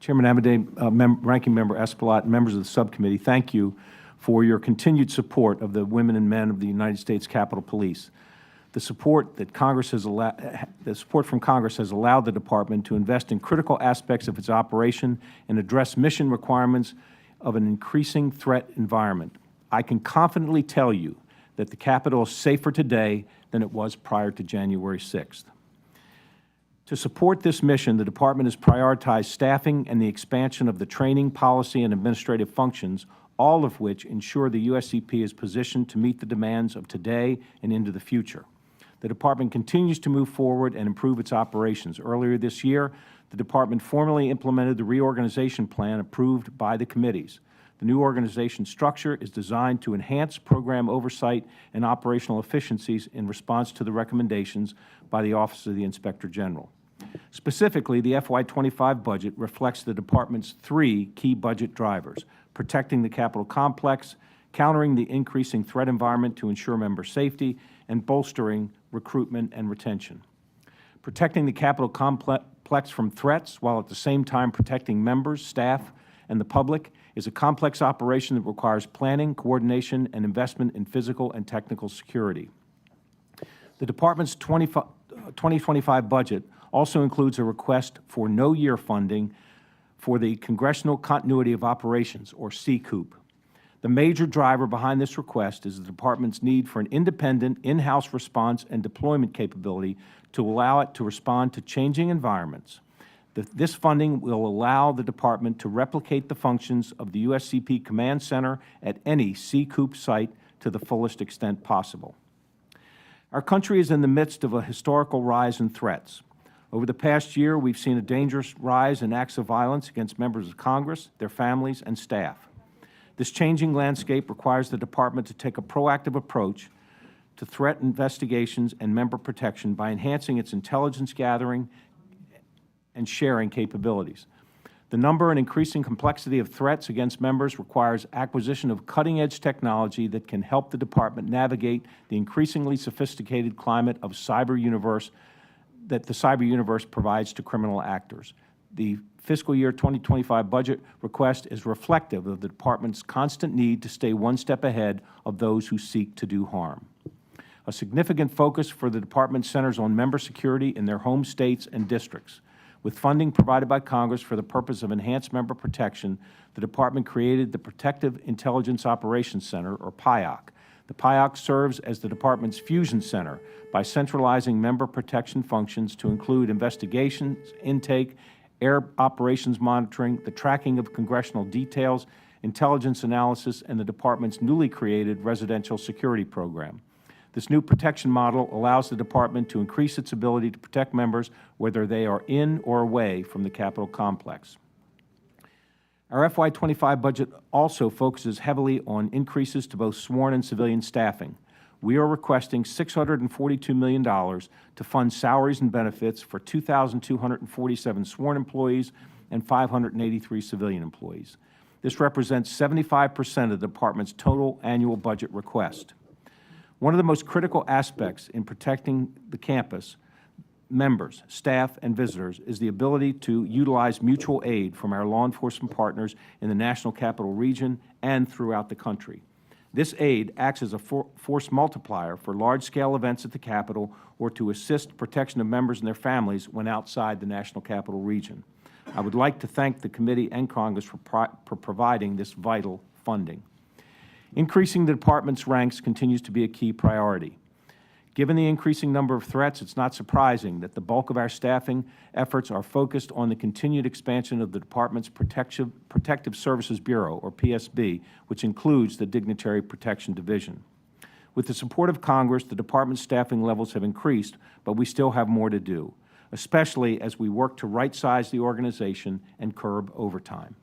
Chairman Amedee, Ranking Member Espaillat, and members of the subcommittee, thank you for your continued support of the women and men of the United States Capitol Police. The support from Congress has allowed the Department to invest in critical aspects of its operation and address mission requirements of an increasing threat environment. I can confidently tell you that the Capitol is safer today than it was prior to January 6th. To support this mission, the Department has prioritized staffing and the expansion of the training, policy, and administrative functions, all of which ensure the USCP is positioned to meet the demands of today and into the future. The Department continues to move forward and improve its operations. Earlier this year, the Department formally implemented the reorganization plan approved by the committees. The new organization structure is designed to enhance program oversight and operational efficiencies in response to the recommendations by the Office of the Inspector General. Specifically, the FY25 budget reflects the Department's 3 key budget drivers: protecting the Capitol complex, countering the increasing threat environment to ensure member safety, and bolstering recruitment and retention. Protecting the Capitol complex from threats while at the same time protecting members, staff, and the public is a complex operation that requires planning, coordination, and investment in physical and technical security. The Department's 2025 budget also includes a request for no-year funding for the Congressional Continuity of Operations, or CCOOP. The major driver behind this request is the Department's need for an independent, in-house response and deployment capability to allow it to respond to changing environments. This funding will allow the Department to replicate the functions of the USCP Command Center at any CCOOP site to the fullest extent possible. Our country is in the midst of a historical rise in threats. Over the past year, we've seen a dangerous rise in acts of violence against members of Congress, their families, and staff. This changing landscape requires the Department to take a proactive approach to threat investigations and member protection by enhancing its intelligence gathering and sharing capabilities. The number and increasing complexity of threats against members requires acquisition of cutting-edge technology that can help the Department navigate the increasingly sophisticated climate of cyber universe that the cyber universe provides to criminal actors. The fiscal year 2025 budget request is reflective of the Department's constant need to stay one step ahead of those who seek to do harm. A significant focus for the Department centers on member security in their home states and districts. With funding provided by Congress for the purpose of enhanced member protection, the Department created the Protective Intelligence Operations Center, or PIOC. The PIOC serves as the Department's fusion center by centralizing member protection functions to include investigations, intake, air operations monitoring, the tracking of congressional details, intelligence analysis, and the Department's newly created residential security program. This new protection model allows the Department to increase its ability to protect members whether they are in or away from the Capitol complex. Our FY25 budget also focuses heavily on increases to both sworn and civilian staffing. We are requesting $642 million to fund salaries and benefits for 2,247 sworn employees and 583 civilian employees. This represents 75% of the Department's total annual budget request. One of the most critical aspects in protecting the campus, members, staff, and visitors is the ability to utilize mutual aid from our law enforcement partners in the National Capital Region and throughout the country. This aid acts as a force multiplier for large-scale events at the Capitol or to assist protection of members and their families when outside the National Capital Region. I would like to thank the committee and Congress for providing this vital funding. Increasing the Department's ranks continues to be a key priority. Given the increasing number of threats, it's not surprising that the bulk of our staffing efforts are focused on the continued expansion of the Department's Protective Services Bureau, or PSB, which includes the Dignitary Protection Division. With the support of Congress, the Department's staffing levels have increased, but we still have more to do, especially as we work to right-size the organization and curb overtime.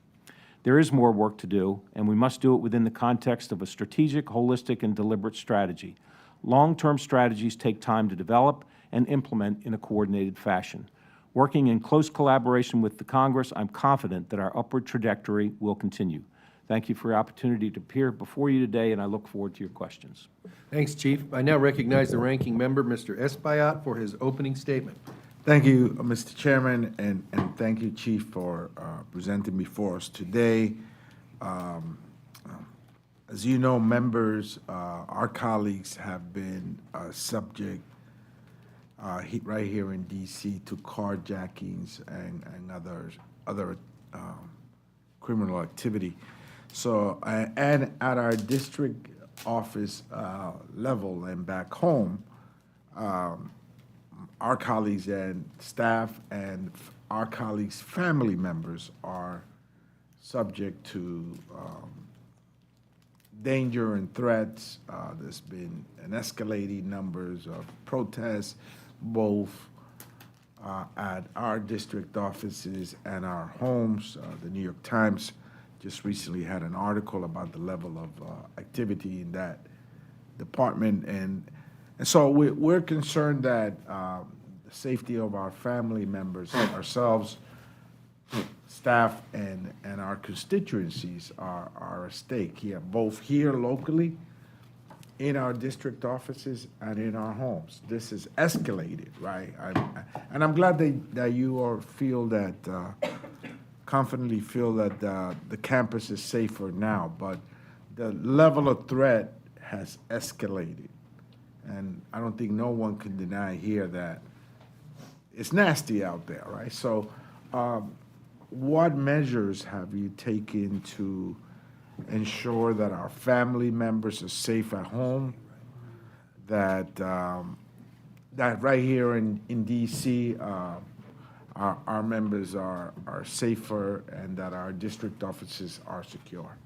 There is more work to do, and we must do it within the context of a strategic, holistic, and deliberate strategy. Long-term strategies take time to develop and implement in a coordinated fashion. Working in close collaboration with the Congress, I'm confident that our upward trajectory will continue. Thank you for your opportunity to appear before you today, and I look forward to your questions. Thanks, Chief. I now recognize the Ranking Member, Mr. Espaillat, for his opening statement. Thank you, Mr. Chairman, and thank you, Chief, for presenting before us today. As you know, members, our colleagues have been subject right here in D.C. to carjackings and other criminal activity. So, and at our district office level and back home, our colleagues and staff and our colleagues' family members are subject to danger and threats. There's been an escalating numbers of protests, both at our district offices and our homes. The New York Times just recently had an article about the level of activity in that department, and so we're concerned that the safety of our family members, ourselves, staff, and our constituencies are at stake here, both here locally, in our district offices, and in our homes. This is escalated, right? And I'm glad that you all feel that, confidently feel that the campus is safer now, but the level of threat has escalated. And I don't think no one can deny here that it's nasty out there, right? So what measures have you taken to ensure that our family members are safe at home, that that right here in D.C., our members are safer, and that our district offices are secure?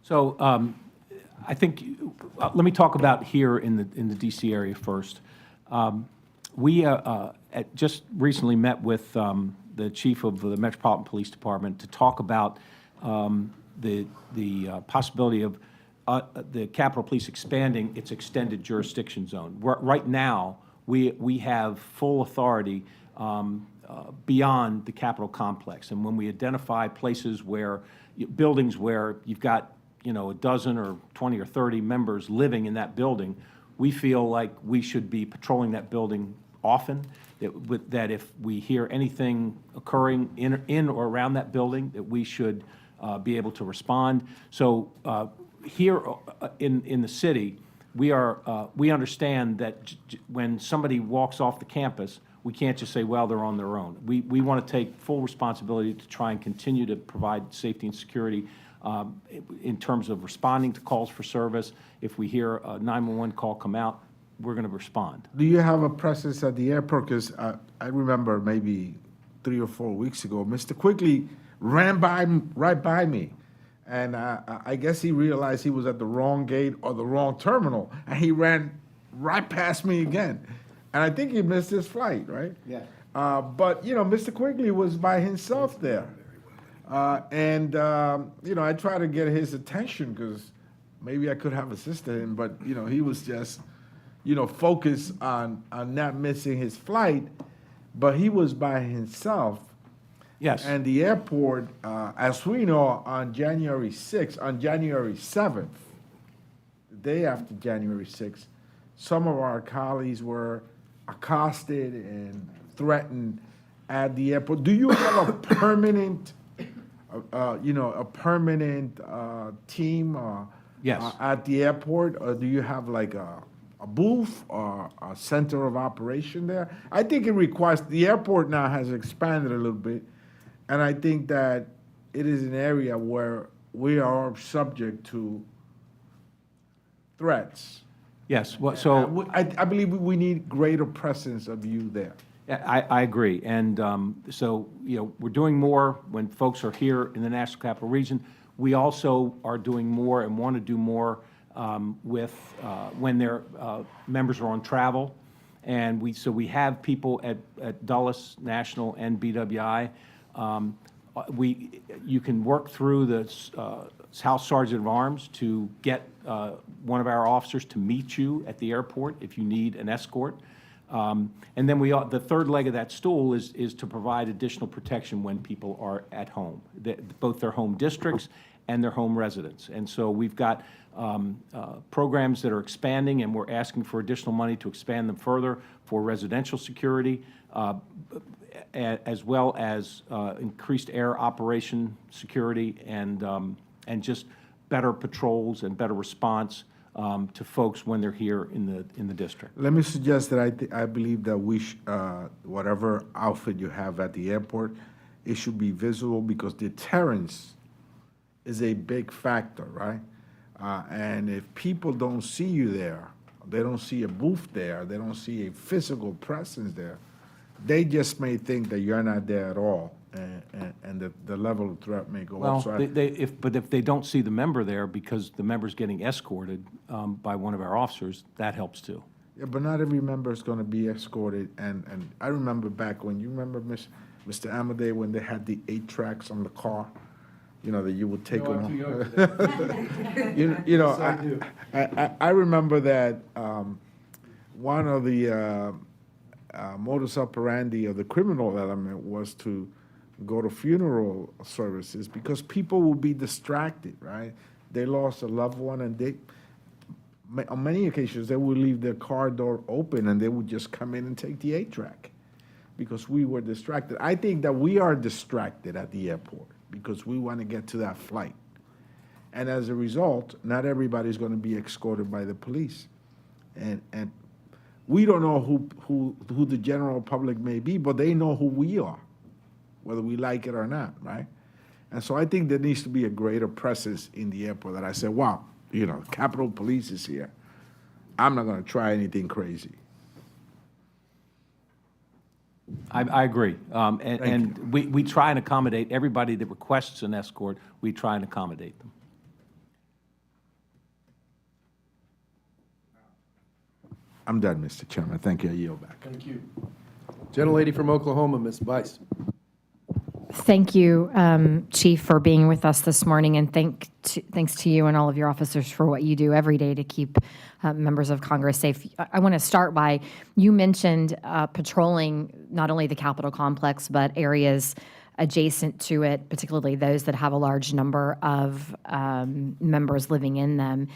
So I think, let me talk about here in the D.C. area first. We just recently met with the chief of the Metropolitan Police Department to talk about the possibility of the Capitol Police expanding its extended jurisdiction zone. Right now, we have full authority beyond the Capitol complex, and when we identify places where, buildings where you've got, a dozen or 20 or 30 members living in that building, we feel like we should be patrolling that building often, that if we hear anything occurring in or around that building, that we should be able to respond. So here in the city, we understand that when somebody walks off the campus, we can't just say, well, they're on their own. We want to take full responsibility to try and continue to provide safety and security in terms of responding to calls for service. If we hear a 911 call come out, we're going to respond. Do you have a presence at the airport? Because I remember maybe 3 or 4 weeks ago, Mr. Quigley ran right by me. And I guess he realized he was at the wrong gate or the wrong terminal, and he ran right past me again. And I think he missed his flight, right? Yeah. But, Mr. Quigley was by himself there. I tried to get his attention because maybe I could have assisted him, but, he was just, focused on not missing his flight, but he was by himself. Yes. And the airport, as we know, on January 6th, on January 7th, the day after January 6th, some of our colleagues were accosted and threatened at the airport. Do you have a permanent, team Yes. At the airport, or do you have like a booth or a center of operation there? I think it requires, the airport now has expanded a little bit, and I think that it is an area where we are subject to threats. Yes. Well, so I believe we need greater presence of you there. I agree. And so, we're doing more when folks are here in the National Capital Region. We also are doing more and want to do more when their members are on travel. And we have people at Dulles National and BWI. You can work through the House Sergeant of Arms to get one of our officers to meet you at the airport if you need an escort. And then the third leg of that stool is to provide additional protection when people are at home, both their home districts and their home residence. And so we've got programs that are expanding, and we're asking for additional money to expand them further for residential security, as well as increased air operation security and just better patrols and better response to folks when they're here in the district. Let me suggest that I believe that whatever outfit you have at the airport, it should be visible, because deterrence is a big factor, right? And if people don't see you there, they don't see a booth there, they don't see a physical presence there, they just may think that you're not there at all, and the level of threat may go up. Well, So but if they don't see the member there because the member's getting escorted by one of our officers, that helps too. yeah, but not every member is going to be escorted. And I remember back when, you remember, Mr. Amadei, when they had the 8 tracks on the car, you know, that you would take them. I remember that one of the modus operandi of the criminal element was to go to funeral services, because people will be distracted, right? They lost a loved one, and on many occasions, they would leave their car door open, and they would just come in and take the 8-track because we were distracted. I think that we are distracted at the airport because we want to get to that flight. And as a result, not everybody's going to be escorted by the police. And we don't know who the general public may be, but they know who we are, whether we like it or not, right? And so I think there needs to be a greater presence in the airport, that I said, wow, you know, Capitol Police is here. I'm not going to try anything crazy. I agree. And we try and accommodate everybody that requests an escort. We try and accommodate them. I'm done, Mr. Chairman. Thank you. I yield back. Thank you. Gentlelady from Oklahoma, Ms. Bice. Thank you, Chief, for being with us this morning, and thanks to you and all of your officers for what you do every day to keep members of Congress safe. I want to start by, you mentioned patrolling not only the Capitol complex, but areas adjacent to it, particularly those that have a large number of members living in them.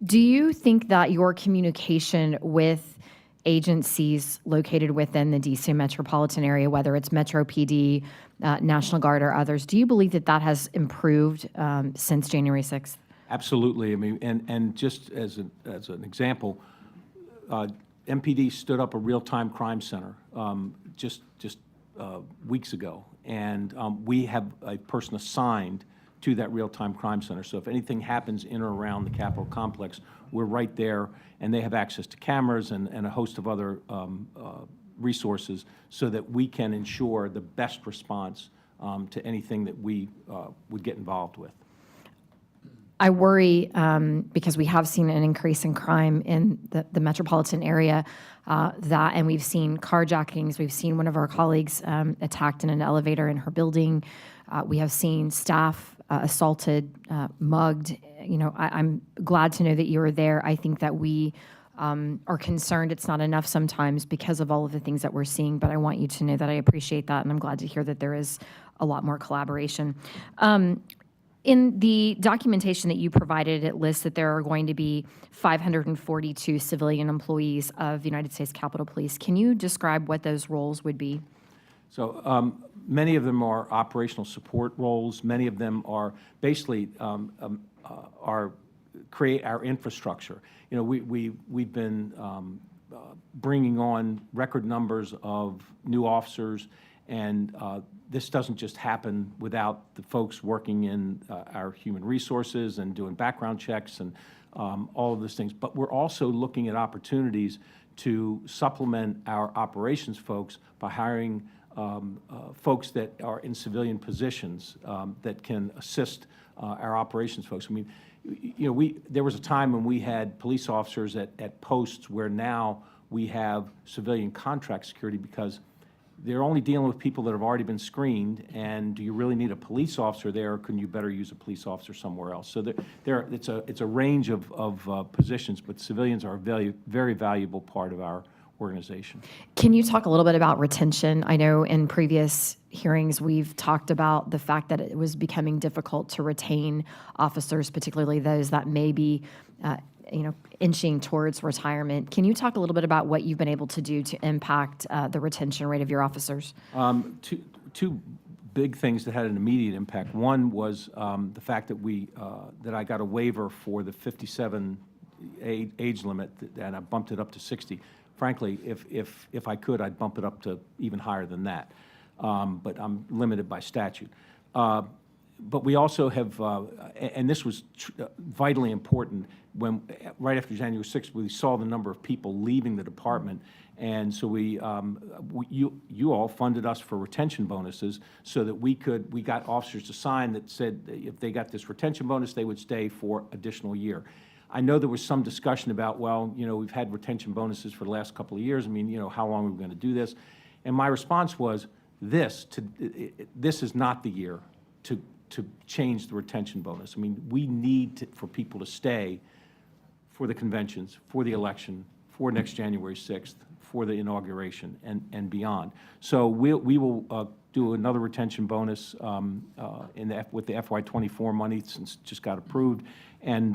Do you think that your communication with agencies located within the D.C. metropolitan area, whether it's Metro PD, National Guard, or others, do you believe that that has improved since January 6th? Absolutely. I mean, and just as an example, MPD stood up a real-time crime center just weeks ago, and we have a person assigned to that real-time crime center. So if anything happens in or around the Capitol complex, we're right there, and they have access to cameras and a host of other resources so that we can ensure the best response to anything that we would get involved with. I worry because we have seen an increase in crime in the metropolitan area, and we've seen carjackings. We've seen one of our colleagues attacked in an elevator in her building. We have seen staff assaulted, mugged. You know, I'm glad to know that you were there. I think that we are concerned it's not enough sometimes because of all of the things that we're seeing, but I want you to know that I appreciate that, and I'm glad to hear that there is a lot more collaboration. In the documentation that you provided, it lists that there are going to be 542 civilian employees of the United States Capitol Police. Can you describe what those roles would be? So many of them are operational support roles. Many of them are basically create our infrastructure. You know, we've been bringing on record numbers of new officers, and this doesn't just happen without the folks working in our human resources and doing background checks and all of those things. But we're also looking at opportunities to supplement our operations folks by hiring folks that are in civilian positions that can assist our operations folks. I mean, you know, there was a time when we had police officers at posts where now we have civilian contract security because they're only dealing with people that have already been screened, and do you really need a police officer there, or can you better use a police officer somewhere else? So it's a range of positions, but civilians are a very valuable part of our organization. Can you talk a little bit about retention? I know in previous hearings, we've talked about the fact that it was becoming difficult to retain officers, particularly those that may be, inching towards retirement. Can you talk a little bit about what you've been able to do to impact the retention rate of your officers? Two big things that had an immediate impact. One was the fact that that I got a waiver for the 57 age limit, and I bumped it up to 60. Frankly, if I could, I'd bump it up to even higher than that. But I'm limited by statute. But we also have, and this was vitally important, when right after January 6th, we saw the number of people leaving the department, and so you all funded us for retention bonuses so that we got officers to sign that said if they got this retention bonus, they would stay for additional year. I know there was some discussion about, well, we've had retention bonuses for the last couple of years. I mean, how long are we going to do this? And my response was, this is not the year to change the retention bonus. I mean, we need for people to stay for the conventions, for the election, for next January 6th, for the inauguration, and beyond. So we will do another retention bonus with the FY24 money, since it just got approved. And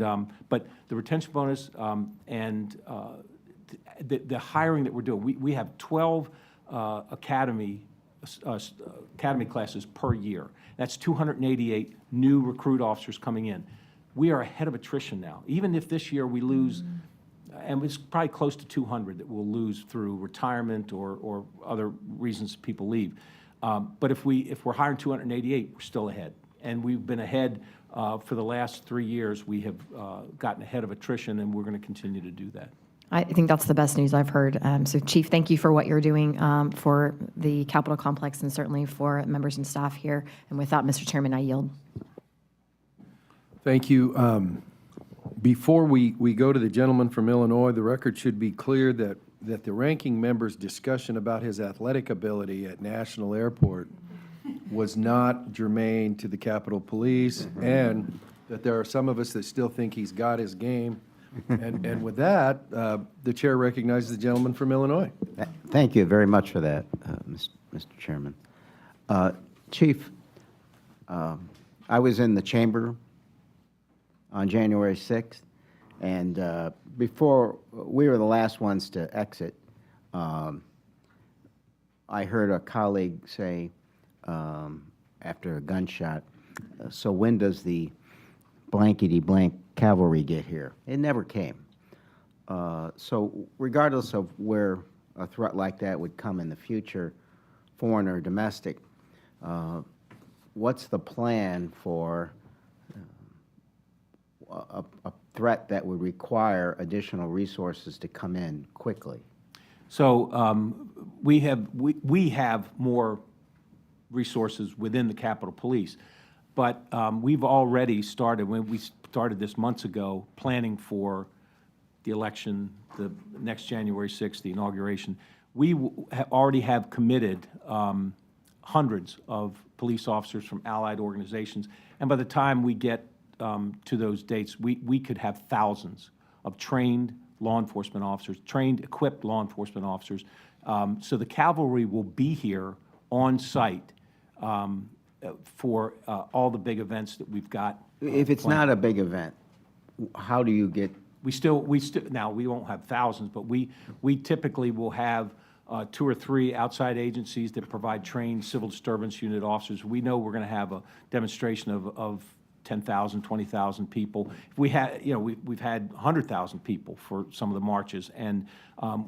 but the retention bonus and the hiring that we're doing, we have 12 academy classes per year. That's 288 new recruit officers coming in. We are ahead of attrition now. Even if this year we lose, and it's probably close to 200 that we'll lose through retirement or other reasons people leave. But if we're hiring 288, we're still ahead. And we've been ahead for the last 3 years. We have gotten ahead of attrition, and we're going to continue to do that. I think that's the best news I've heard. So, Chief, thank you for what you're doing for the Capitol Complex and certainly for members and staff here. And with that, Mr. Chairman, I yield. Thank you. Before we go to the gentleman from Illinois, the record should be clear that the ranking member's discussion about his athletic ability at National Airport was not germane to the Capitol Police, and that there are some of us that still think he's got his game. And with that, the chair recognizes the gentleman from Illinois. Thank you very much for that, Mr. Chairman. Chief, I was in the chamber on January 6th, and before we were the last ones to exit, I heard a colleague say after a gunshot, so when does the blankety-blank cavalry get here? It never came. So regardless of where a threat like that would come in the future, foreign or domestic, what's the plan for a threat that would require additional resources to come in quickly? So we have more resources within the Capitol Police, but we've already started, when we started this months ago, planning for the election, the next January 6th, the inauguration. We already have committed hundreds of police officers from allied organizations, and by the time we get to those dates, we could have thousands of trained law enforcement officers, trained, equipped law enforcement officers. So the cavalry will be here on site for all the big events that we've got. If it's not a big event, how do you get? Now, we won't have thousands, but we typically will have 2 or 3 outside agencies that provide trained civil disturbance unit officers. We know we're going to have a demonstration of 10,000, 20,000 people. We had, we've had 100,000 people for some of the marches, and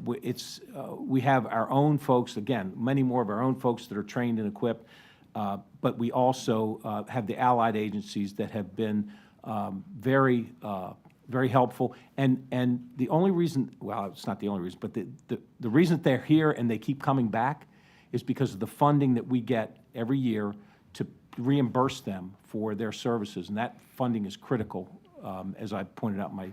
we have our own folks. Again, many more of our own folks that are trained and equipped, but we also have the allied agencies that have been very helpful. And the only reason, well, it's not the only reason, but the reason that they're here and they keep coming back is because of the funding that we get every year to reimburse them for their services, and that funding is critical, as I pointed out in my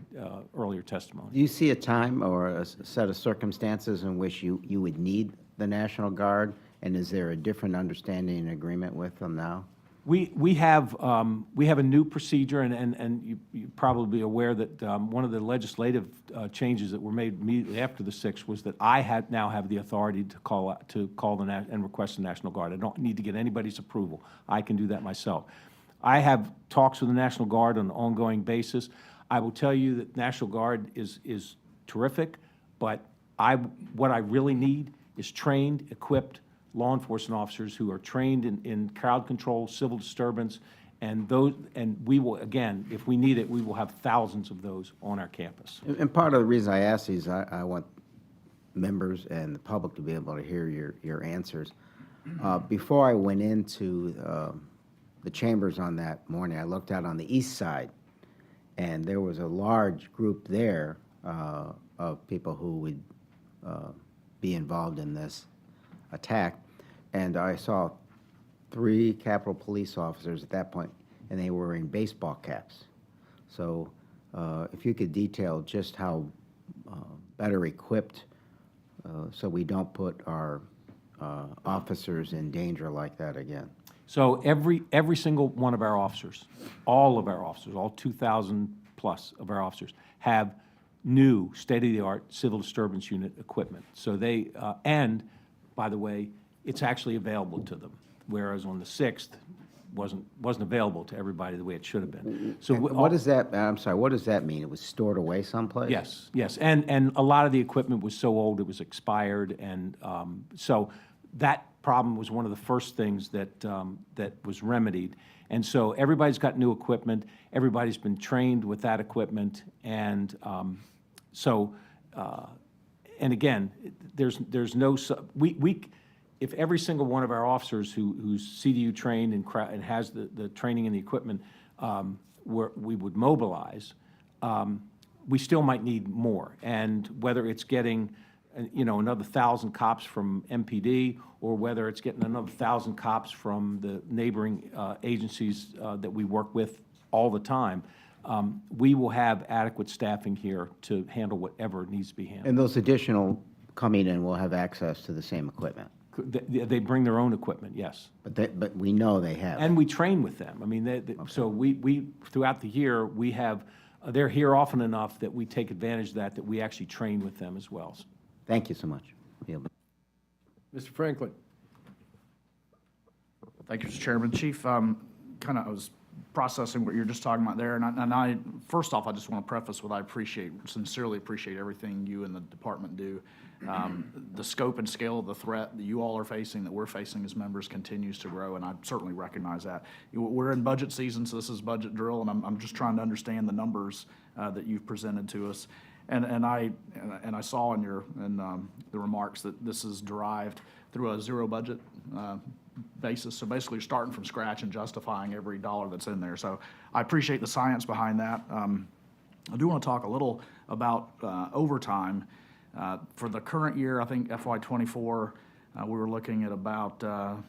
earlier testimony. Do you see a time or a set of circumstances in which you would need the National Guard, and is there a different understanding and agreement with them now? We have a new procedure, and you're probably aware that one of the legislative changes that were made immediately after the 6th was that I now have the authority to call and request the National Guard. I don't need to get anybody's approval. I can do that myself. I have talks with the National Guard on an ongoing basis. I will tell you that National Guard is terrific, but what I really need is trained, equipped law enforcement officers who are trained in crowd control, civil disturbance, and we will, again, if we need it, we will have thousands of those on our campus. And part of the reason I ask these, I want members and the public to be able to hear your answers. Before I went into the chambers on that morning, I looked out on the east side, and there was a large group there of people who would be involved in this attack, and I saw 3 Capitol Police officers at that point, and they were in baseball caps. So if you could detail just how better equipped, so we don't put our officers in danger like that again. So every single one of our officers, all of our officers, all 2,000 plus of our officers have new state-of-the-art civil disturbance unit equipment. So they, and by the way, it's actually available to them, whereas on the 6th, wasn't available to everybody the way it should have been. So What does that, I'm sorry, what does that mean? It was stored away someplace? Yes, and a lot of the equipment was so old it was expired, and so that problem was one of the first things that that was remedied. And so everybody's got new equipment, everybody's been trained with that equipment, and and again, there's no if every single one of our officers who's CDU trained and has the training and the equipment, we would mobilize, we still might need more. And whether it's getting, another 1,000 cops from MPD, or whether it's getting another 1,000 cops from the neighboring agencies that we work with all the time, we will have adequate staffing here to handle whatever needs to be handled. And those additional coming in will have access to the same equipment? They bring their own equipment, yes. But we know they have. And we train with them. I mean, so we throughout the year, they're here often enough that we take advantage of that we actually train with them as well. Thank you so much. Mr. Franklin. Thank you, Mr. Chairman. Chief, I was processing what you're just talking about there, and I first off, I just want to preface with I sincerely appreciate everything you and the department do. The scope and scale of the threat that you all are facing, that we're facing as members, continues to grow, and I certainly recognize that. We're in budget season, so this is budget drill, and I'm just trying to understand the numbers that you've presented to us. And I saw in the remarks that this is derived through a zero budget basis. So basically, you're starting from scratch and justifying every dollar that's in there. So I appreciate the science behind that. I do want to talk a little about overtime. For the current year, I think FY24, we were looking at about $10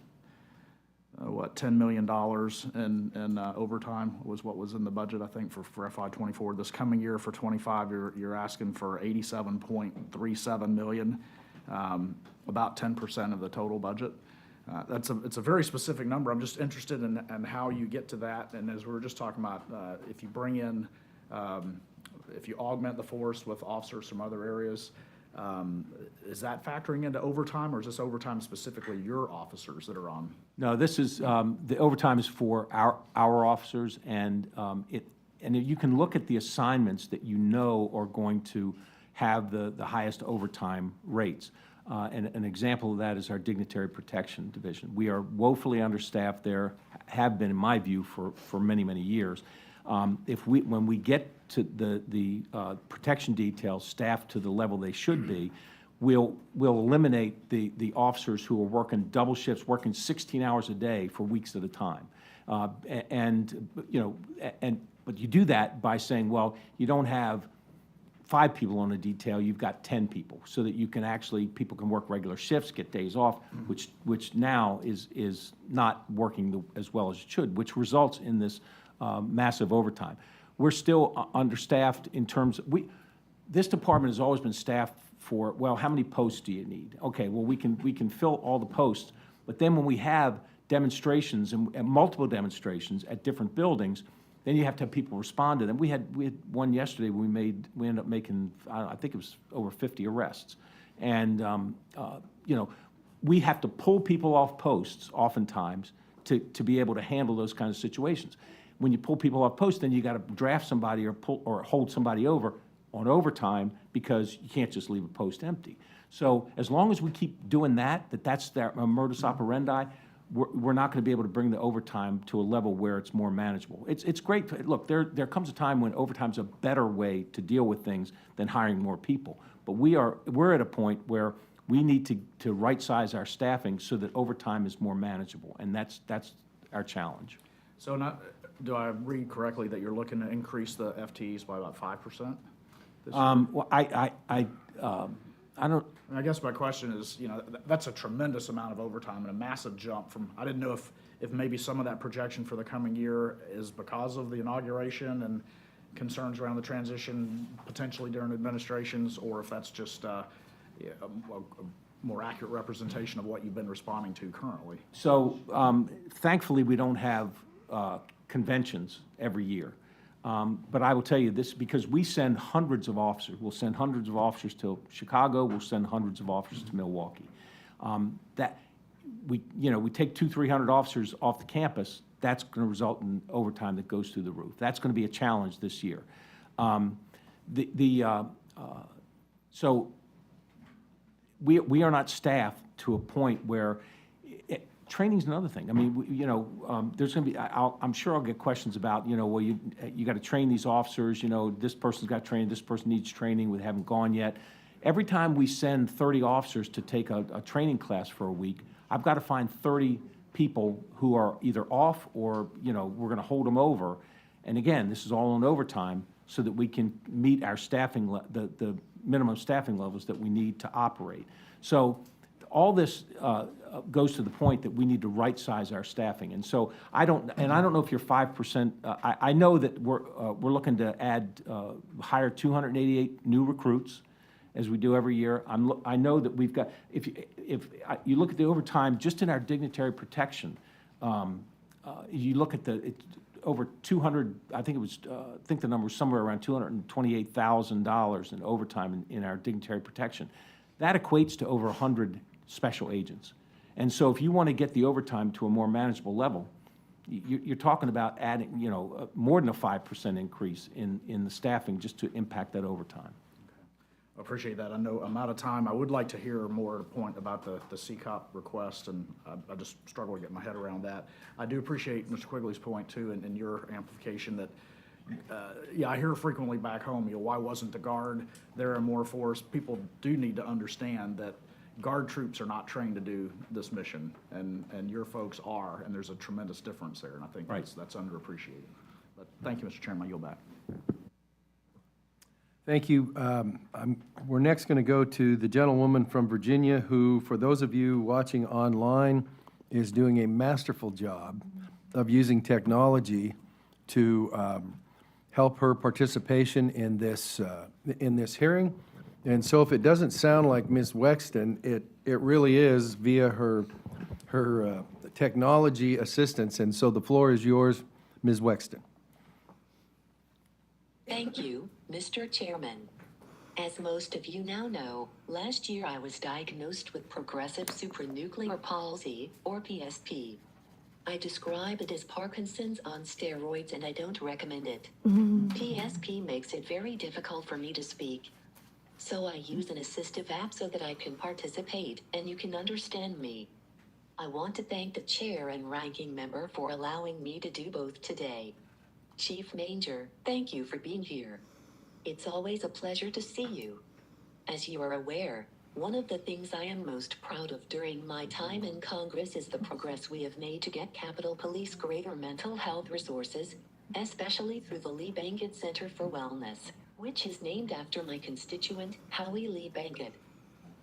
million in overtime was what was in the budget, I think, for FY24. This coming year for 25, you're asking for $87.37 million, about 10% of the total budget. It's a very specific number. I'm just interested in how you get to that. And as we were just talking about, if you bring in, if you augment the force with officers from other areas, is that factoring into overtime, or is this overtime specifically your officers that are on? No, this is, the overtime is for our officers, and you can look at the assignments that are going to have the highest overtime rates. And an example of that is our Dignitary Protection Division. We are woefully understaffed there, have been, in my view, for many, many years. When we get to the protection details staffed to the level they should be, we'll eliminate the officers who are working double shifts, working 16 hours a day for weeks at a time. But you do that by saying, well, you don't have 5 people on a detail, you've got 10 people, so that people can work regular shifts, get days off, which now is not working as well as it should, which results in this massive overtime. We're still understaffed in terms of, this department has always been staffed for, well, how many posts do you need? Okay, well, we can fill all the posts, but then when we have demonstrations and multiple demonstrations at different buildings, then you have to have people respond to them. We had one yesterday. We ended up making, I think it was over 50 arrests, and you know, we have to pull people off posts oftentimes to be able to handle those kinds of situations. When you pull people off posts, then you got to draft somebody or hold somebody over on overtime, because you can't just leave a post empty. So as long as we keep doing that's their modus operandi, we're not going to be able to bring the overtime to a level where it's more manageable. It's great. Look, there comes a time when overtime's a better way to deal with things than hiring more people. But we're at a point where we need to right-size our staffing so that overtime is more manageable, and that's our challenge. So do I read correctly that you're looking to increase the FTEs by about 5%? Well, I don't. I guess my question is, you know, that's a tremendous amount of overtime and a massive jump from, I didn't know if maybe some of that projection for the coming year is because of the inauguration and concerns around the transition potentially during administrations, or if that's just a more accurate representation of what you've been responding to currently. So thankfully, we don't have conventions every year. But I will tell you this, because we send hundreds of officers. We'll send hundreds of officers to Chicago. We'll send hundreds of officers to Milwaukee. We take 200-300 officers off the campus. That's going to result in overtime that goes through the roof. That's going to be a challenge this year. So we are not staffed to a point where training's another thing. I mean, there's going to be. I'm sure I'll get questions about, well, you got to train these officers. This person's got training. This person needs training. We haven't gone yet. Every time we send 30 officers to take a training class for a week, I've got to find 30 people who are either off or we're going to hold them over. And again, this is all on overtime so that we can meet our staffing the minimum staffing levels that we need to operate. So all this goes to the point that we need to right-size our staffing. And so I don't know if you're 5%. I know that we're looking to hire 288 new recruits, as we do every year. I know that we've got, if you look at the overtime just in our dignitary protection, you look at over 200. I think the number was somewhere around $228,000 in overtime in our dignitary protection. That equates to over 100 special agents. And so if you want to get the overtime to a more manageable level, you're talking about adding, more than a 5% increase in the staffing just to impact that overtime. I appreciate that. I know I'm out of time. I would like to hear more at a point about the CCOP request, and I just struggle to get my head around that. I do appreciate Mr. Quigley's point, too, and your amplification that, I hear frequently back home, why wasn't the Guard there in more force? People do need to understand that Guard troops are not trained to do this mission, and your folks are, and there's a tremendous difference there, and I think that's underappreciated. But thank you, Mr. Chairman. I yield back. Thank you. We're next going to go to the gentlewoman from Virginia who, for those of you watching online, is doing a masterful job of using technology to help her participation in this hearing. And so if it doesn't sound like Ms. Wexton, it really is via her technology assistance. And so the floor is yours, Ms. Wexton. Thank you, Mr. Chairman. As most of you now know, last year I was diagnosed with progressive supranuclear palsy, or PSP. I describe it as Parkinson's on steroids, and I don't recommend it. PSP makes it very difficult for me to speak. So I use an assistive app so that I can participate and you can understand me. I want to thank the chair and ranking member for allowing me to do both today. Chief Manger, thank you for being here. It's always a pleasure to see you. As you are aware, one of the things I am most proud of during my time in Congress is the progress we have made to get Capitol Police greater mental health resources, especially through the Lee Bankett Center for Wellness, which is named after my constituent, Howie Lee Bankett.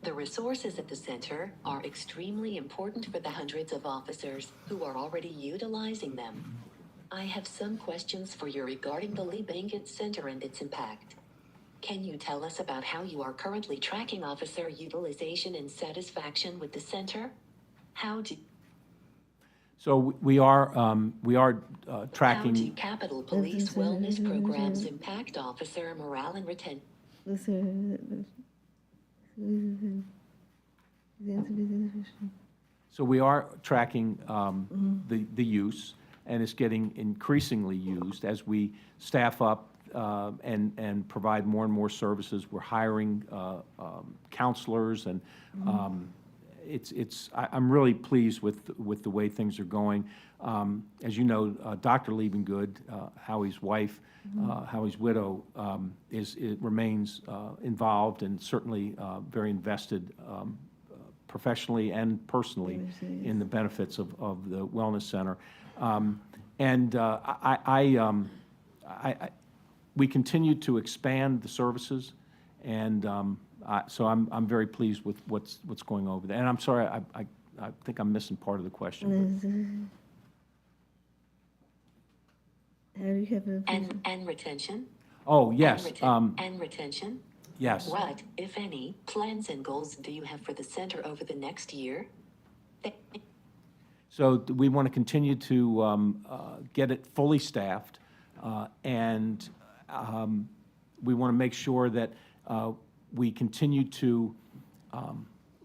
The resources at the center are extremely important for the hundreds of officers who are already utilizing them. I have some questions for you regarding the Lee Bankett Center and its impact. Can you tell us about how you are currently tracking officer utilization and satisfaction with the center? So we are County tracking. Capitol Police Wellness Programs Impact Officer Morale and Retention. So we are tracking the use, and it's getting increasingly used as we staff up and provide more and more services. We're hiring counselors, and I'm really pleased with the way things are going. As you know, Dr. Liebengood, Howie's wife, Howie's widow, remains involved and certainly very invested professionally and personally in the benefits of the Wellness Center. We continue to expand the services, and so I'm very pleased with what's going over there. And I'm sorry, I think I'm missing part of the question. And retention? Oh, yes, And retention? yes. What, if any, plans and goals do you have for the center over the next year? So we want to continue to get it fully staffed, and we want to make sure that we continue to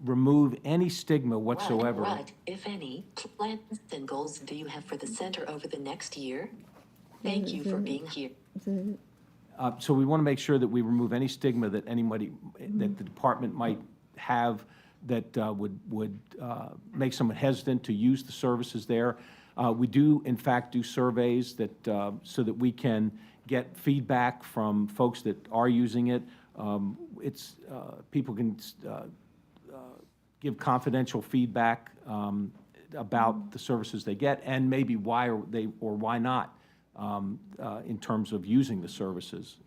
remove any stigma whatsoever. What, if any, plans and goals do you have for the center over the next year? Thank you for being here. So we want to make sure that we remove any stigma that that the department might have that would make someone hesitant to use the services there. We do, in fact, do surveys so that we can get feedback from folks that are using it. People can give confidential feedback about the services they get, and maybe why or why not in terms of using the services.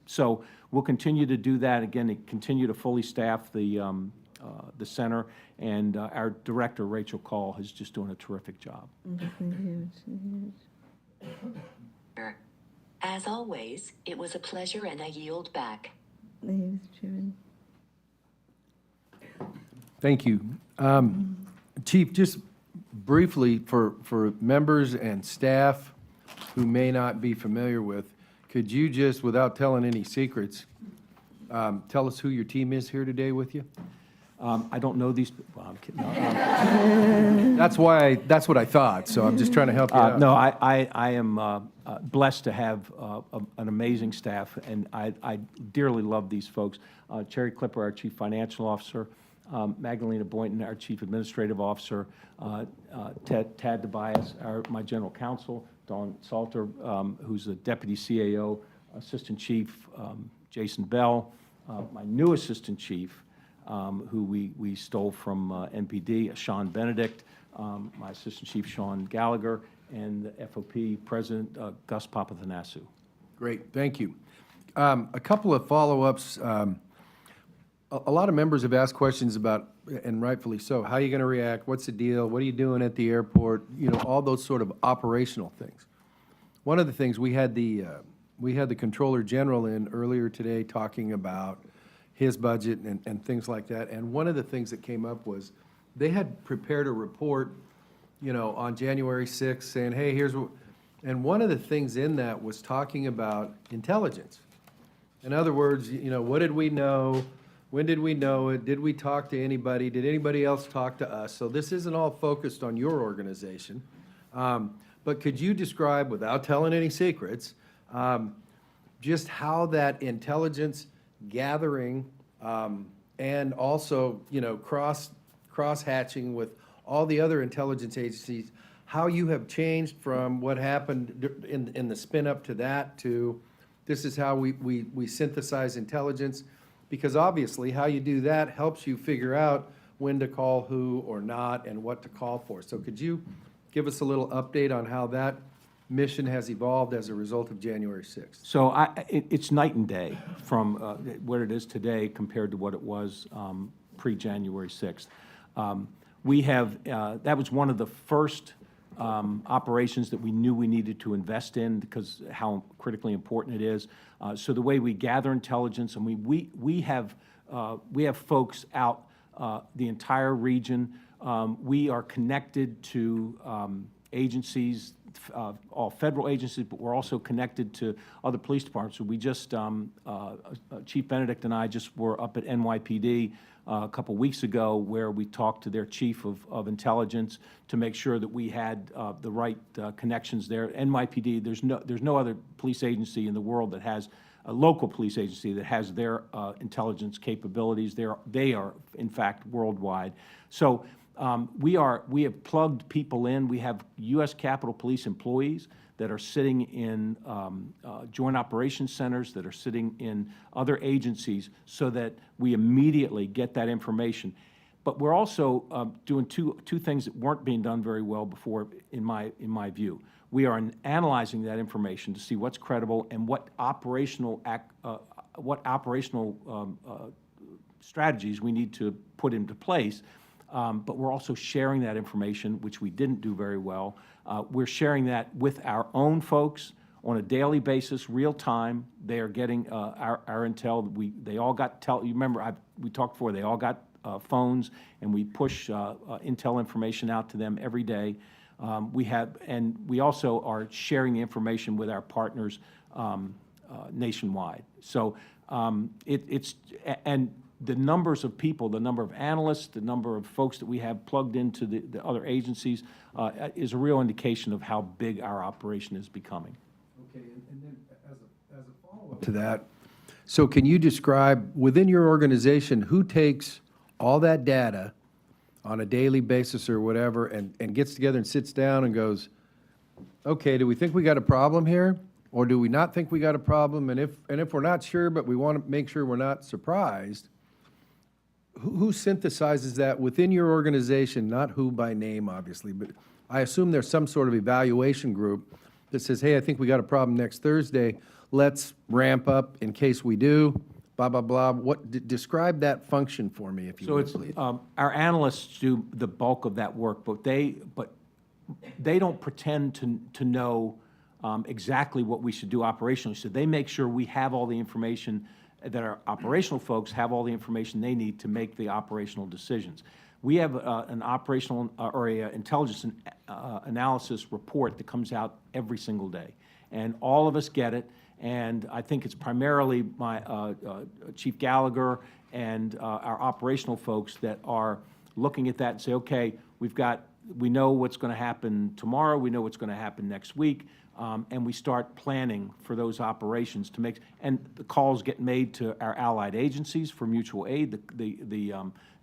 So we'll continue to do that. Again, continue to fully staff the center, and our director, Rachel Call, is just doing a terrific job. As always, it was a pleasure, and I yield back. Thank you. Chief, just briefly, for members and staff who may not be familiar with, could you just, without telling any secrets, tell us who your team is here today with you? I don't know these. Well, I'm kidding. No, That's what I thought, so I'm just trying to help you out. no, I am blessed to have an amazing staff, and I dearly love these folks. Cherry Clipper, our Chief Financial Officer, Magdalena Boynton, our Chief Administrative Officer, Tad Tobias, my General Counsel, Dawn Salter, who's the Deputy CAO, Assistant Chief, Jason Bell, my new Assistant Chief, who we stole from NPD, Sean Benedict, my Assistant Chief, Sean Gallagher, and the FOP President, Gus Papathanassiou. Great, thank you. A couple of follow-ups. A lot of members have asked questions about, and rightfully so, how are you going to react? What's the deal? What are you doing at the airport? You know, all those sort of operational things. One of the things, we had the Controller General in earlier today talking about his budget and things like that. And one of the things that came up was they had prepared a report, you know, on January 6th saying, hey, here's what, and one of the things in that was talking about intelligence. In other words, you know, what did we know? When did we know it? Did we talk to anybody? Did anybody else talk to us? So this isn't all focused on your organization. But could you describe, without telling any secrets, just how that intelligence gathering and also, you know, cross-hatching with all the other intelligence agencies, how you have changed from what happened in the spin-up to that to this is how we synthesize intelligence? Because obviously, how you do that helps you figure out when to call who or not and what to call for. So could you give us a little update on how that mission has evolved as a result of January 6th? So it's night and day from what it is today compared to what it was pre-January 6th. We have, that was one of the first operations that we knew we needed to invest in because how critically important it is. So the way we gather intelligence, and we have folks out the entire region We are connected to agencies, all federal agencies, but we're also connected to other police departments. So we just, Chief Benedict and I just were up at NYPD a couple weeks ago, where we talked to their chief of intelligence to make sure that we had the right connections there. NYPD, there's no other police agency in the world that has a local police agency that has their intelligence capabilities. They are, in fact, worldwide. So we have plugged people in. We have U.S. Capitol Police employees that are sitting in joint operations centers, that are sitting in other agencies, so that we immediately get that information. But we're also doing two things that weren't being done very well before, in my view. We are analyzing that information to see what's credible and what operational strategies we need to put into place. But we're also sharing that information, which we didn't do very well. We're sharing that with our own folks on a daily basis, real time. They are getting our intel. They all got you remember, we talked before, they all got phones, and we push intel information out to them every day. And we also are sharing the information with our partners nationwide. So and the numbers of people, the number of analysts, the number of folks that we have plugged into the other agencies is a real indication of how big our operation is becoming. Okay, and then as a follow-up to that, so can you describe, within your organization, who takes all that data on a daily basis or whatever, and gets together and sits down and goes, okay, do we think we got a problem here? Or do we not think we got a problem? And if we're not sure, but we want to make sure we're not surprised, who synthesizes that within your organization? Not who by name, obviously, but I assume there's some sort of evaluation group that says, hey, I think we got a problem next Thursday. Let's ramp up in case we do, blah, blah, blah. Describe that function for me, if you would, please. Our analysts do the bulk of that work, but they don't pretend to know exactly what we should do operationally. So they make sure we have all the information, that our operational folks have all the information they need to make the operational decisions. We have an operational or a intelligence analysis report that comes out every single day, and all of us get it. And I think it's primarily my Chief Gallagher and our operational folks that are looking at that and say, okay, we know what's going to happen tomorrow, we know what's going to happen next week, and we start planning for those operations to make. And the calls get made to our allied agencies for mutual aid. The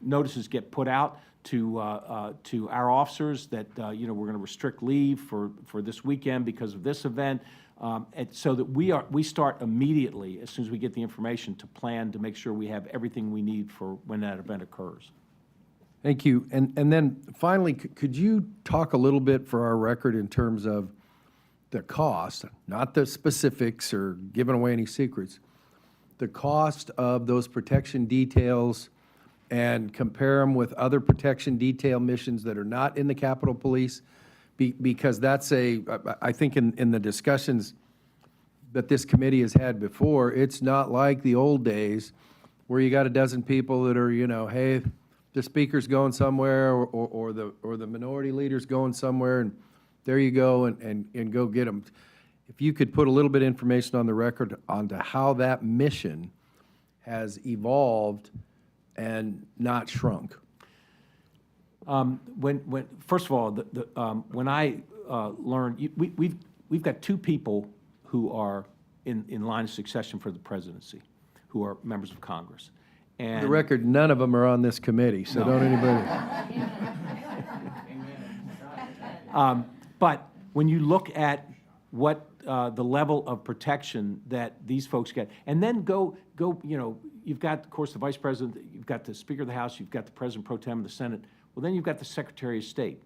notices get put out to our officers that we're going to restrict leave for this weekend because of this event. And so that we start immediately, as soon as we get the information, to plan to make sure we have everything we need for when that event occurs. Thank you. And then finally, could you talk a little bit for our record in terms of the cost, not the specifics or giving away any secrets, the cost of those protection details, and compare them with other protection detail missions that are not in the Capitol Police? Because that's I think in the discussions that this committee has had before, it's not like the old days where you got a dozen people that are, hey, the speaker's going somewhere, or the minority leader's going somewhere, and there you go, and go get them. If you could put a little bit of information on the record onto how that mission has evolved and not shrunk. First of all, when I learned, we've got two people who are in line of succession for the presidency, who are members of Congress. And For the record, none of them are on this committee, so don't anybody. But when you look at what the level of protection that these folks get, and then you've got, of course, the Vice President, you've got the Speaker of the House, you've got the President Pro Tem of the Senate. Well, then you've got the Secretary of State.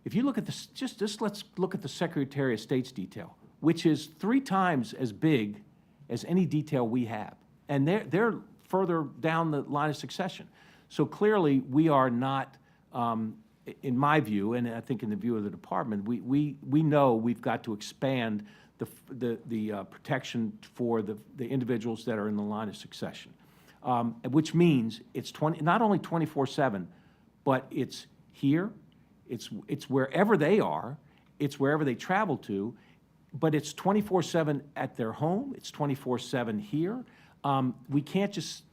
If you look at this, just let's look at the Secretary of State's detail, which is 3 times as big as any detail we have, and they're further down the line of succession. So clearly, we are not, in my view, and I think in the view of the department, we know we've got to expand the protection for the individuals that are in the line of succession, which means it's not only 24/7, but it's here, it's wherever they are, it's wherever they travel to, but it's 24/7 at their home, it's 24/7 here. We can't just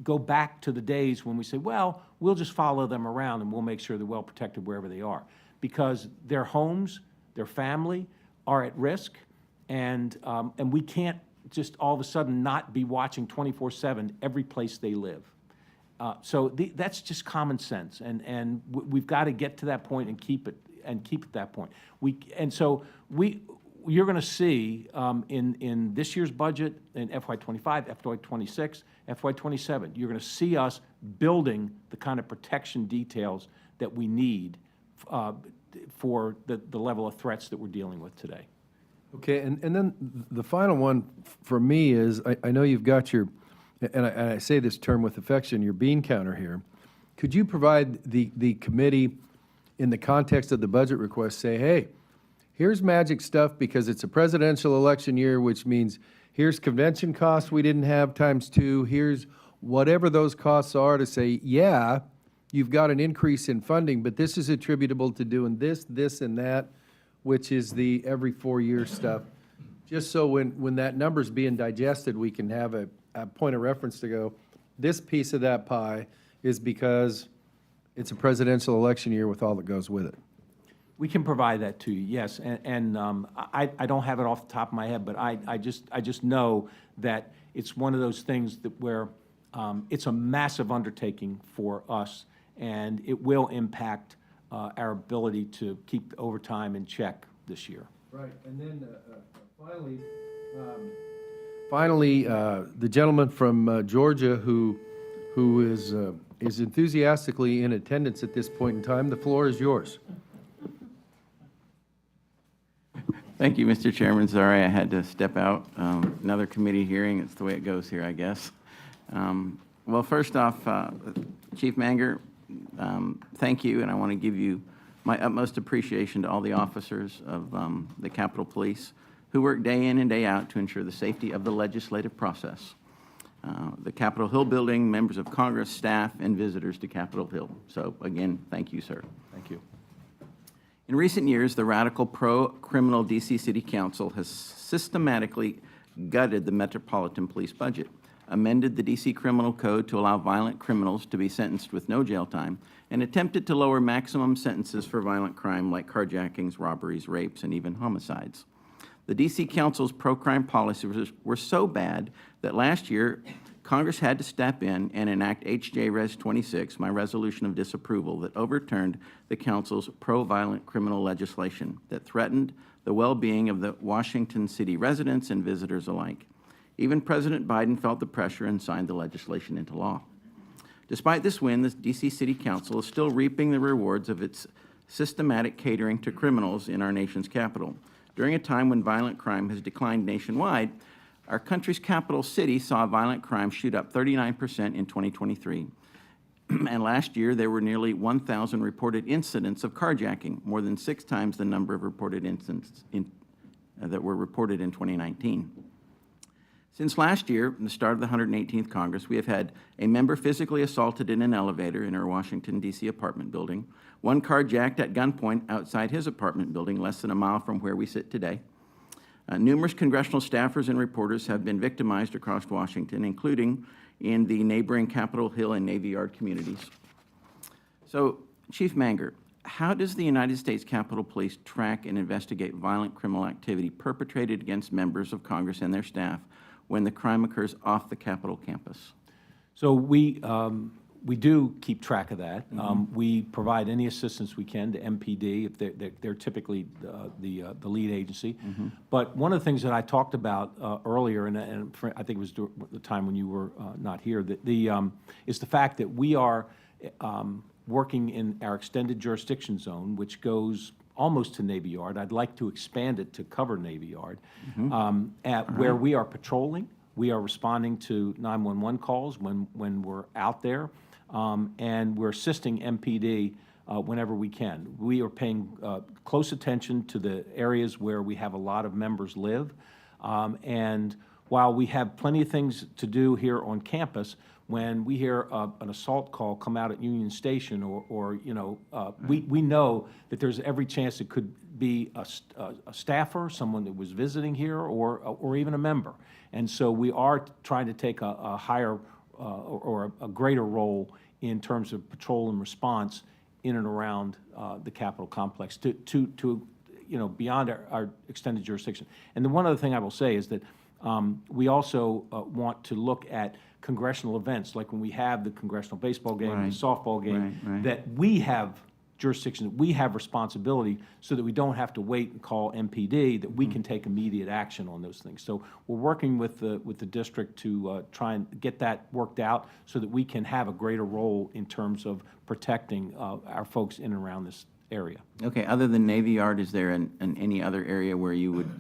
go back to the days when we say, well, we'll just follow them around and we'll make sure they're well protected wherever they are. Because their homes, their family are at risk, and we can't just all of a sudden not be watching 24/7 every place they live. So that's just common sense, and we've got to get to that point and keep it at that point. You're going to see in this year's budget, in FY25, FY26, FY27, you're going to see us building the kind of protection details that we need for the level of threats that we're dealing with today. Okay, and then the final one for me is, I know you've got your, and I say this term with affection, your bean counter here. Could you provide the committee, in the context of the budget request, say, hey, here's magic stuff because it's a presidential election year, which means here's convention costs we didn't have ×2, here's whatever those costs are, to say, yeah, you've got an increase in funding, but this is attributable to doing this, this, and that, which is the every 4-year stuff. Just so when that number's being digested, we can have a point of reference to go, this piece of that pie is because it's a presidential election year with all that goes with it. We can provide that to you, yes, and I don't have it off the top of my head, but I just know that it's one of those things that where it's a massive undertaking for us, and it will impact our ability to keep overtime in check this year. Right, and then finally, the gentleman from Georgia who is enthusiastically in attendance at this point in time, the floor is yours. Thank you, Mr. Chairman. Sorry I had to step out. Another committee hearing. It's the way it goes here, I guess. Well, first off, Chief Manger, thank you, and I want to give you my utmost appreciation to all the officers of the Capitol Police who work day in and day out to ensure the safety of the legislative process. The Capitol Hill building, members of Congress, staff, and visitors to Capitol Hill. So again, thank you, sir. Thank you. In recent years, the radical pro-criminal D.C. City Council has systematically gutted the Metropolitan Police budget, amended the D.C. Criminal Code to allow violent criminals to be sentenced with no jail time, and attempted to lower maximum sentences for violent crime like carjackings, robberies, rapes, and even homicides. The D.C. Council's pro-crime policies were so bad that last year, Congress had to step in and enact H.J. Res. 26, my resolution of disapproval, that overturned the Council's pro-violent criminal legislation that threatened the well-being of the Washington City residents and visitors alike. Even President Biden felt the pressure and signed the legislation into law. Despite this win, the D.C. City Council is still reaping the rewards of its systematic catering to criminals in our nation's capital. During a time when violent crime has declined nationwide, our country's capital city saw violent crime shoot up 39% in 2023. And last year, there were nearly 1,000 reported incidents of carjacking, more than 6 times the number of reported incidents that were reported in 2019. Since last year, the start of the 118th Congress, we have had a member physically assaulted in an elevator in our Washington, D.C. apartment building, one carjacked at gunpoint outside his apartment building less than a mile from where we sit today. Numerous congressional staffers and reporters have been victimized across Washington, including in the neighboring Capitol Hill and Navy Yard communities. So, Chief Manger, how does the United States Capitol Police track and investigate violent criminal activity perpetrated against members of Congress and their staff when the crime occurs off the Capitol campus? So we do keep track of that. We provide any assistance we can to MPD if they're typically the lead agency. But one of the things that I talked about earlier, and I think it was the time when you were not here, is the fact that we are working in our extended jurisdiction zone, which goes almost to Navy Yard. I'd like to expand it to cover Navy Yard, where we are patrolling. We are responding to 911 calls when we're out there. And we're assisting MPD whenever we can. We are paying close attention to the areas where we have a lot of members live. And while we have plenty of things to do here on campus, when we hear an assault call come out at Union Station, or you know, we know that there's every chance it could be a staffer, someone that was visiting here, or even a member. And so we are trying to take a higher or a greater role in terms of patrol and response in and around the Capitol complex to you know, beyond our extended jurisdiction. And the one other thing I will say is that we also want to look at congressional events, like when we have the congressional baseball game, Right. the softball game, Right. that we have jurisdiction, that we have responsibility, so that we don't have to wait and call MPD, that we can take immediate action on those things. So we're working with the district to try and get that worked out so that we can have a greater role in terms of protecting our folks in and around this area. Okay, other than Navy Yard, is there any other area where you would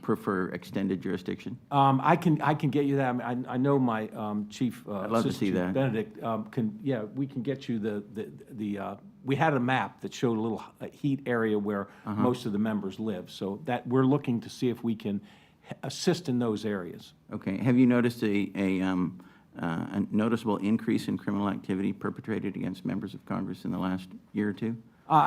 prefer extended jurisdiction? I can get you that. I know my chief. I'd love to see Assistant Chief that. Benedict, yeah, we can get you we had a map that showed a little heat area where most of the members live. So that we're looking to see if we can assist in those areas. Okay, have you noticed a noticeable increase in criminal activity perpetrated against members of Congress in the last year or two?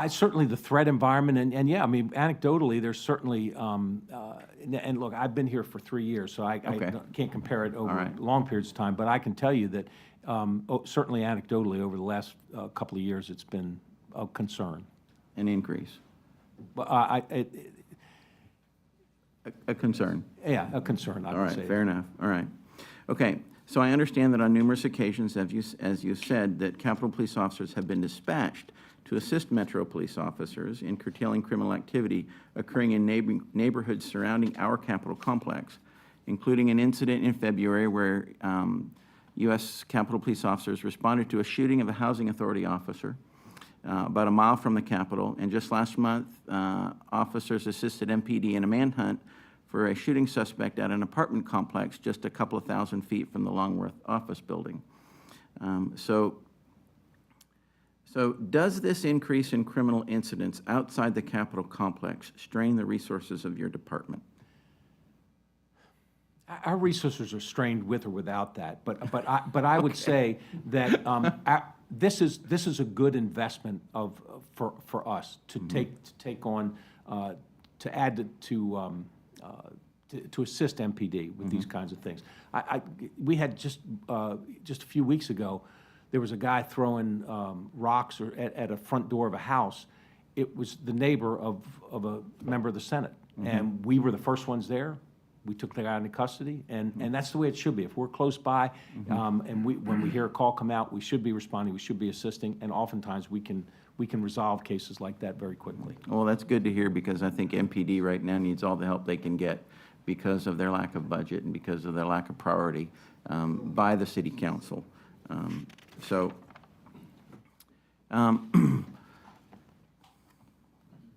Certainly the threat environment, and yeah, I mean, anecdotally, there's certainly, and look, I've been here for 3 years, so I Okay. can't compare it over right. long periods of time, but I can tell you that certainly anecdotally, over the last couple of years, it's been a concern. An increase? But A concern? yeah, a concern, I All would right, say. fair enough. All right. Okay, so I understand that on numerous occasions, as you said, that Capitol Police officers have been dispatched to assist Metro Police officers in curtailing criminal activity occurring in neighborhoods surrounding our Capitol complex, including an incident in February where U.S. Capitol Police officers responded to a shooting of a housing authority officer about a mile from the Capitol. And just last month, officers assisted MPD in a manhunt for a shooting suspect at an apartment complex just a couple of thousand feet from the Longworth office building. So does this increase in criminal incidents outside the Capitol complex strain the resources of your department? Our resources are strained with or without that, but I would say that this is a good investment for us to take on to add to assist MPD with these kinds of things. We had just a few weeks ago, there was a guy throwing rocks at a front door of a house. It was the neighbor of a member of the Senate, and we were the first ones there. We took the guy into custody, and that's the way it should be. If we're close by, and when we hear a call come out, we should be responding, we should be assisting, and oftentimes we can resolve cases like that very quickly. Well, that's good to hear, because I think MPD right now needs all the help they can get because of their lack of budget and because of their lack of priority by the city council.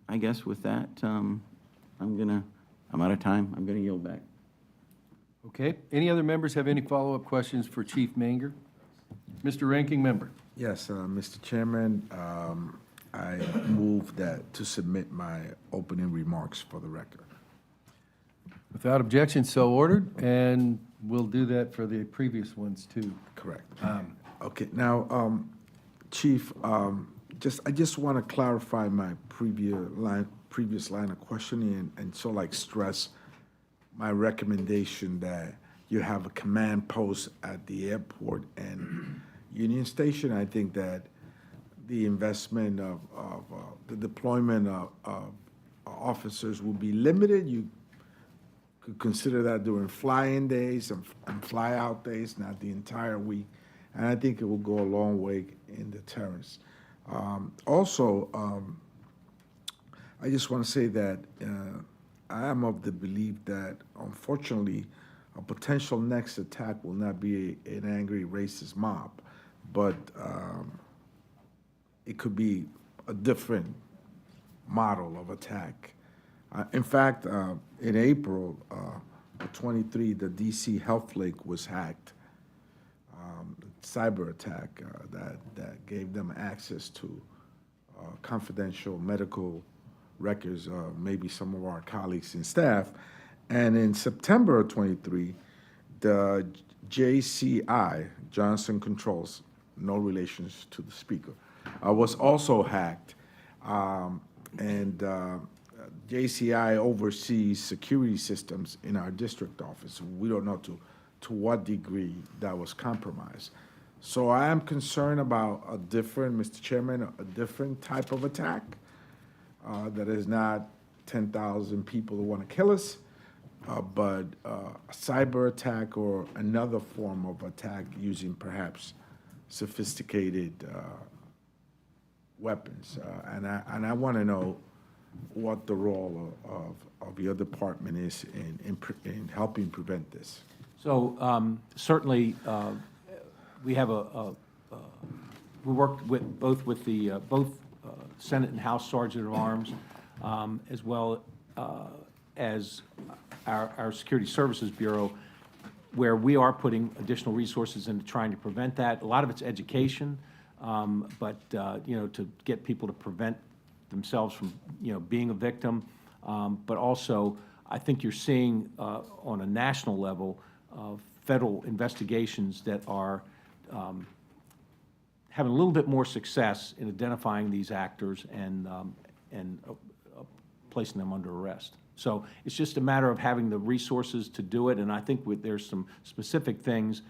I guess with that, I'm out of time. I'm gonna yield back. Okay. Any other members have any follow-up questions for Chief Manger? Mr. Ranking Member. Yes, Mr. Chairman, I move that to submit my opening remarks for the record. Without objection, so ordered, and we'll do that for the previous ones, too. Correct. Okay, now, Chief, I just want to clarify my previous line of questioning and so like stress my recommendation that you have a command post at the airport and Union Station. I think that the investment of the deployment of officers will be limited. You could consider that during fly-in days and fly-out days, not the entire week. And I think it will go a long way in deterrence. Also, I just want to say that I am of the belief that, unfortunately, a potential next attack will not be an angry racist mob, but it could be a different model of attack. In fact, in April of 23, the DC Health Lake was hacked. Cyber attack that gave them access to confidential medical records, maybe some of our colleagues and staff. And in September of 23, the JCI, Johnson Controls, no relations to the speaker, was also hacked. JCI oversees security systems in our district office. We don't know to what degree that was compromised. So I am concerned about a different, Mr. Chairman, a different type of attack that is not 10,000 people who want to kill us, but a cyber attack or another form of attack using perhaps sophisticated weapons. And I want to know what the role of your department is in helping prevent this. So certainly, we have we worked with both Senate and House Sergeant at Arms, as well as our Security Services Bureau, where we are putting additional resources into trying to prevent that. A lot of it's education, but to get people to prevent themselves from being a victim, but also I think you're seeing on a national level federal investigations that are having a little bit more success in identifying these actors and placing them under arrest. So it's just a matter of having the resources to do it, and I think there's some specific things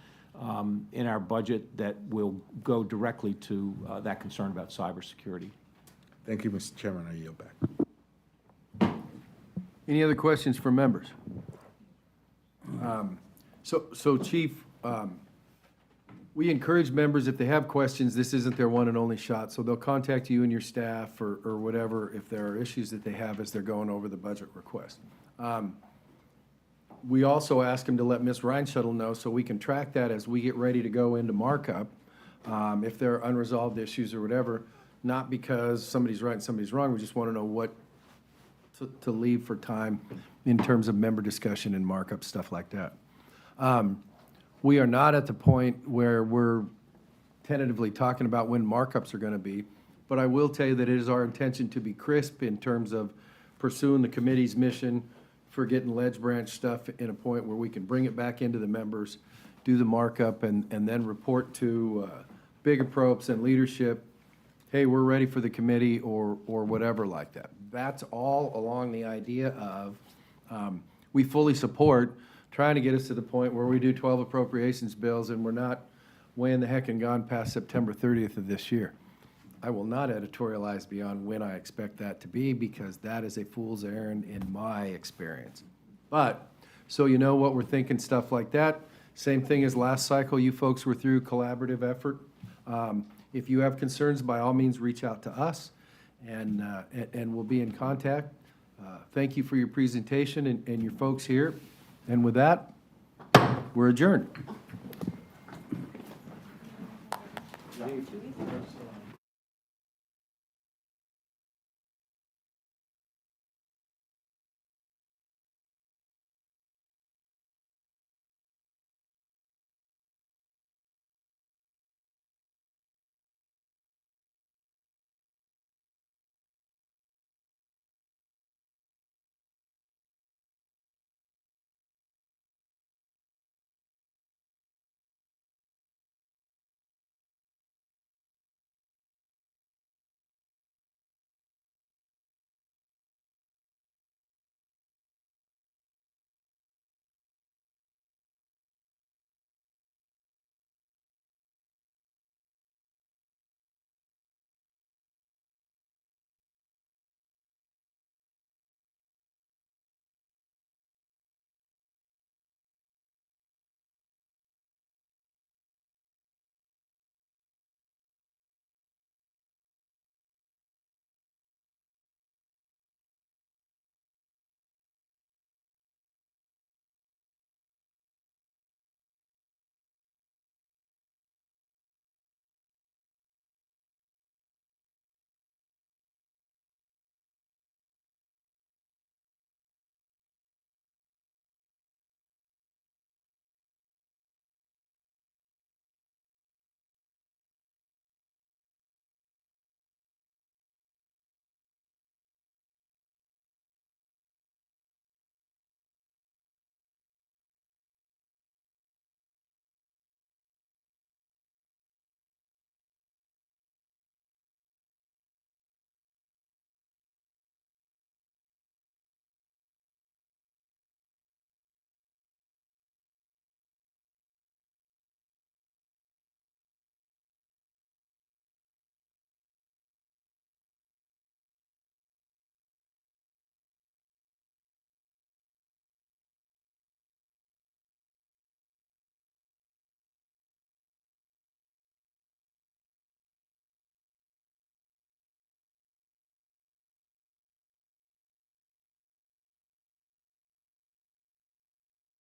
in our budget that will go directly to that concern about cybersecurity. Thank you, Mr. Chairman. I yield back. Any other questions from members? So Chief, we encourage members, if they have questions, this isn't their one and only shot, so they'll contact you and your staff or whatever if there are issues that they have as they're going over the budget request. We also ask them to let Ms. Reinschuttle know so we can track that as we get ready to go into markup, if there are unresolved issues or whatever, not because somebody's right and somebody's wrong, we just want to know what to leave for time in terms of member discussion and markup, stuff like that. We are not at the point where we're tentatively talking about when markups are going to be, but I will tell you that it is our intention to be crisp in terms of pursuing the committee's mission for getting ledge branch stuff in a point where we can bring it back into the members, do the markup, and then report to big appropes and leadership, hey, we're ready for the committee or whatever like that. That's all along the idea of we fully support trying to get us to the point where we do 12 appropriations bills and we're not way in the heck and gone past September 30th of this year. I will not editorialize beyond when I expect that to be because that is a fool's errand in my experience. But, so you know what we're thinking, stuff like that. Same thing as last cycle, you folks were through collaborative effort. If you have concerns, by all means, reach out to us and we'll be in contact. Thank you for your presentation and your folks here. And with that, we're adjourned.